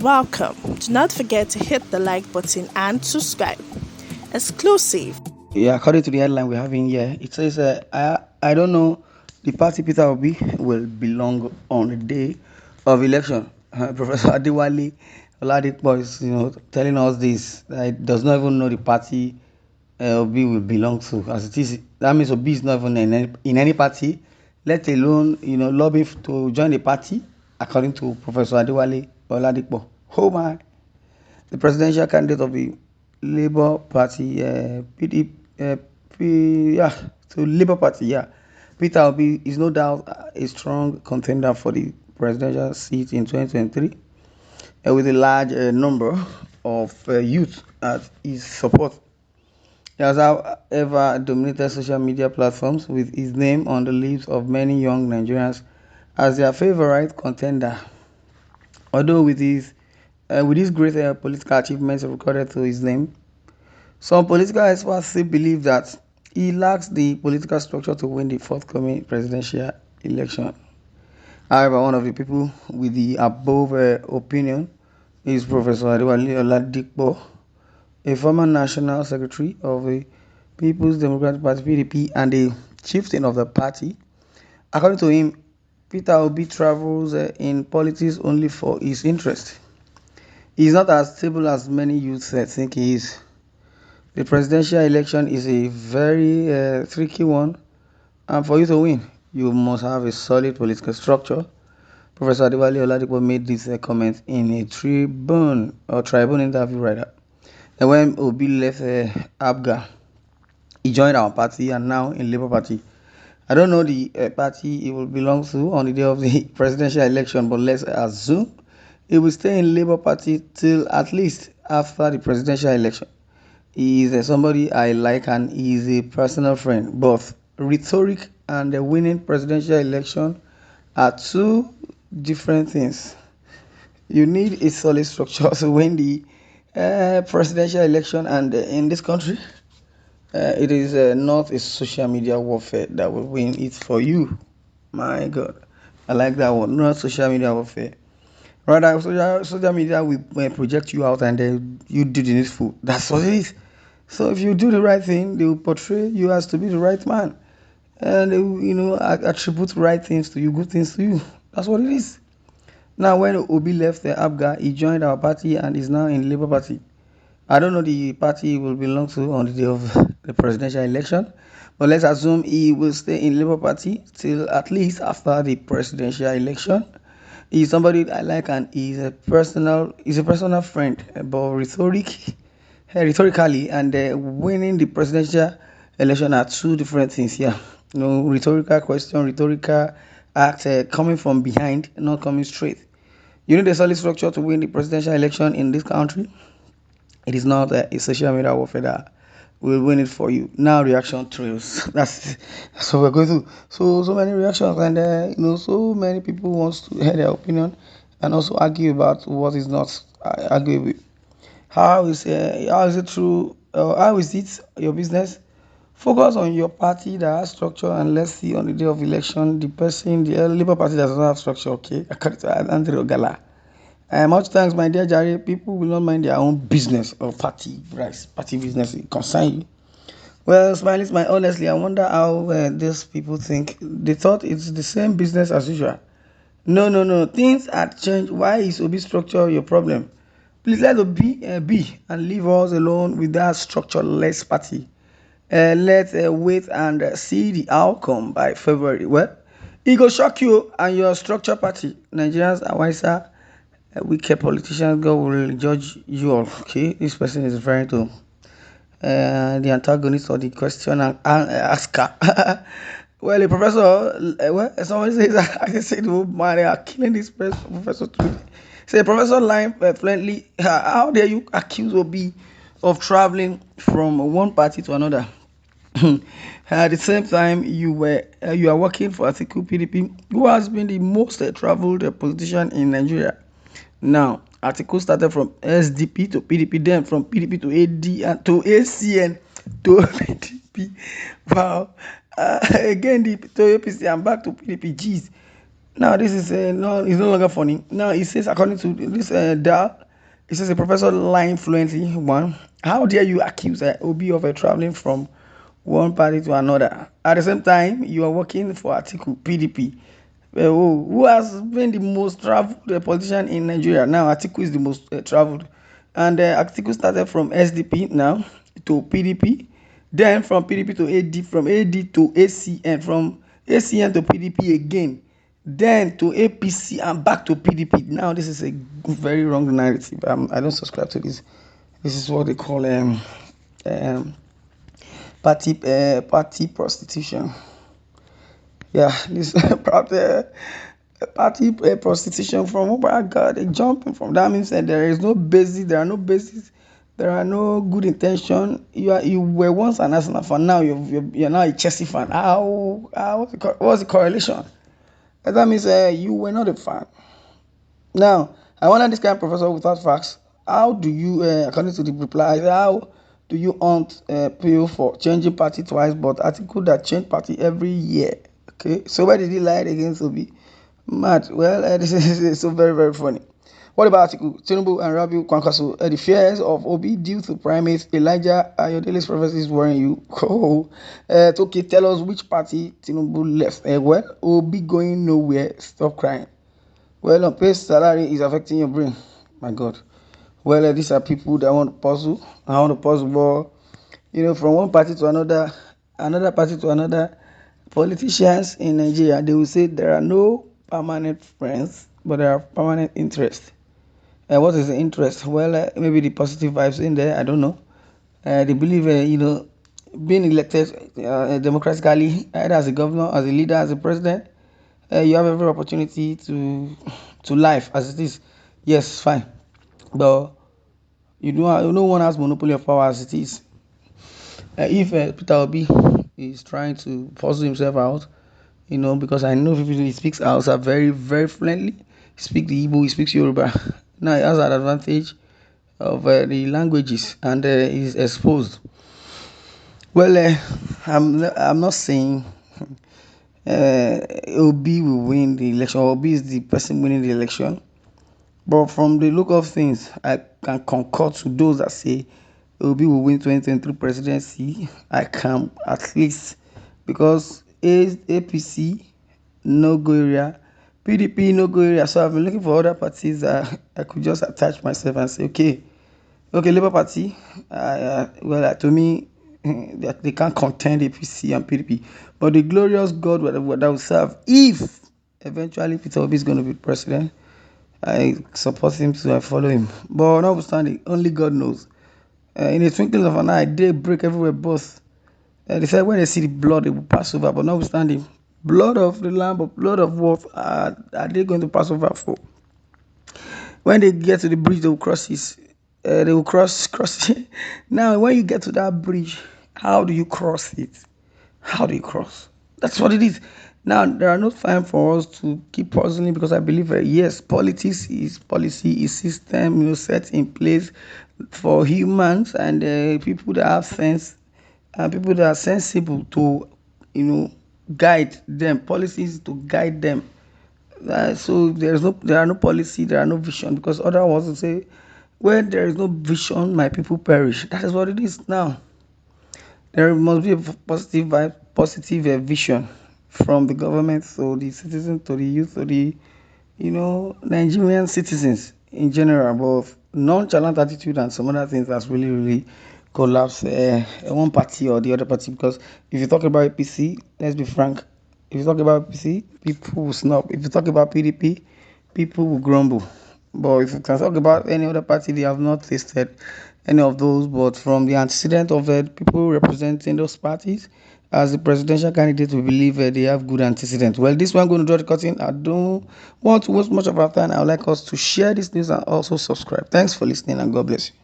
Welcome. Do not forget to hit the like button and subscribe. Exclusive. Yeah, according to the headline we're having here, it says, I don't know the party Peter Obi will belong on the day of election. Professor Adewale Oladipo is, telling us this. That he does not even know the party Obi will belong to. As it is, that means Obi is not even in any party, let alone, lobby to join the party, according to Professor Adewale Oladipo. Oh my. The presidential candidate of the Labour Party, PDP, yeah, to Labour Party, yeah. Peter Obi is no doubt a strong contender for the presidential seat in 2023, with a large number of youth at his support. He has, however, dominated social media platforms with his name on the lips of many young Nigerians as their favorite contender. Although with his great political achievements recorded to his name, some political experts still believe that he lacks the political structure to win the forthcoming presidential election. However, one of the people with the above opinion is Professor Adewale Oladipo, a former national secretary of the People's Democratic Party (PDP) and a chieftain of the party. According to him, Peter Obi travels in politics only for his interest. He is not as stable as many youths think he is. The presidential election is a very tricky one, and for you to win, you must have a solid political structure. Professor Adewale Oladipo made this comment in a tribune interview, rather. And when Obi left ABGA, he joined our party and now in Labour Party. I don't know the party he will belong to on the day of the presidential election, but let's assume he will stay in Labour Party till at least after the presidential election. He is somebody I like and he is a personal friend. But rhetoric and the winning presidential election are two different things. You need a solid structure to win the presidential election, and in this country, it is not a social media warfare that will win it for you. My God, I like that one. Not social media warfare. Rather, social media will project you out and then you do the needful. That's what it is. So if you do the right thing, they will portray you as to be the right man, and they will, attribute right things to you, good things to you. That's what it is. Now, when Obi left the ABGA, he joined our party and is now in Labour Party. I don't know the party he will belong to on the day of the presidential election, but let's assume he will stay in Labour Party till at least after the presidential election. He's somebody I like and he's a personal friend, but rhetorically and winning the presidential election are two different things. Yeah, rhetorical question, rhetorical act, coming from behind, not coming straight. You need a solid structure to win the presidential election in this country. It is not a social media warfare that will win it for you. Now reaction trails. That's what we're going through. So many reactions, and so many people wants to hear their opinion and also argue about what is not arguable. How is it true? How is it your business? Focus on your party that has structure, and let's see on the day of election the Labour Party does not have structure. Okay, according to Andrew Gala. Much thanks, my dear Jerry. People will not mind their own business or party, right? Party business it concern you. Well, Smiley, my honestly, I wonder how these people think. They thought it's the same business as usual. No, no, no. Things had changed. Why is Obi structure your problem? Please let Obi be and leave us alone with that structureless party. Let's wait and see the outcome by February. Well, it go shock you and your structure party. Nigerians are wiser. Wicked politicians, God will judge you all. Okay, this person is referring to the antagonist of the question and asker. Well, a professor, someone says, I said, oh man, they are killing this professor today. Say, Professor lying fluently. How dare you accuse Obi of traveling from one party to another? At the same time, you are working for Atiku PDP, who has been the most traveled politician in Nigeria. Now, article started from SDP to PDP, then from PDP to AD and to ACN to PDP. Wow. Again, to APC and back to PDP. Geez. Now this is no, it's no longer funny. Now it says according to this Dal, it says a professor lying fluently. One, how dare you accuse Obi of traveling from one party to another? At the same time, you are working for Atiku PDP, who has been the most traveled politician in Nigeria. Now Atiku is the most traveled, and Atiku started from SDP now to PDP, then from PDP to AD, from AD to ACN, from ACN to PDP again, then to APC and back to PDP. Now this is a very wrong narrative. I don't subscribe to this. This is what they call um party prostitution. Yeah, this party prostitution from, oh my God, they jumping from that means that there is no basis, there are no basis, there are no good intention. You were once an Arsenal fan, now you're now a Chelsea fan. What's the correlation? That means you were not a fan. Now, I wonder this kind of professor without facts. How do you, according to the reply, how do you hunt PO for changing party twice, but article that change party every year? Okay, so why did he lie against Obi? Mad. Well, this is so very, very funny. What about article? Tinubu and Rabiu Kwankwaso, the fears of Obi due to primates, Elijah Ayodele's prophecy is worrying you. Oh, okay, tell us which party Tinubu left. Well, Obi going nowhere. Stop crying. Well, unpaid salary is affecting your brain. My God. Well, these are people that want to puzzle. I want to puzzle, but from one party to another, another party to another. Politicians in Nigeria, they will say there are no permanent friends, but there are permanent interests. What is the interest? Well, maybe the positive vibes in there. I don't know. They believe, being elected democratically, either as a governor, as a leader, as a president, you have every opportunity to life as it is. Yes, fine, but no one has monopoly of power as it is. If Peter Obi is trying to puzzle himself out, because I know people he speaks Hausa very, very fluently. He speaks the Igbo, he speaks Yoruba. Now he has an advantage of the languages and is exposed. Well, I'm not saying Obi will win the election. Obi is the person winning the election. But from the look of things, I can concur to those that say Obi will win 2023 presidency. I can at least, because APC no go area, PDP no go area. So I've been looking for other parties that I could just attach myself and say, okay, Labour Party. To me, they can't contend APC and PDP. But the glorious God that will serve, if eventually Peter Obi is going to be president, I support him, so I follow him. But notwithstanding, only God knows. In a twinkling of an eye, they break everywhere. Both they said when they see the blood, they will pass over. But notwithstanding, blood of the lamb, but blood of what are they going to pass over for? When they get to the bridge, they will cross this. They will cross. Now, when you get to that bridge, how do you cross it? How do you cross? That's what it is. Now, there are no time for us to keep puzzling, because I believe yes, politics is policy, is system, set in place for humans and people that have sense and people that are sensible to, guide them. Policies to guide them. So there are no policy, there are no vision, because otherwise will say, when there is no vision, my people perish. That is what it is now. There must be a positive vibe, positive vision from the government to the citizens, to the youth, to the Nigerian citizens in general. But nonchalant attitude and some other things that's really, really collapsed one party or the other party. Because if you talk about APC, let's be frank, if you talk about APC, people will snub. If you talk about PDP, people will grumble. But if you can talk about any other party, they have not tasted any of those. But from the antecedent of people representing those parties as the presidential candidate, we believe they have good antecedents. Well, this one going to draw the curtain. I don't want to waste much of our time. I would like us to share this news and also subscribe. Thanks for listening, and God bless you.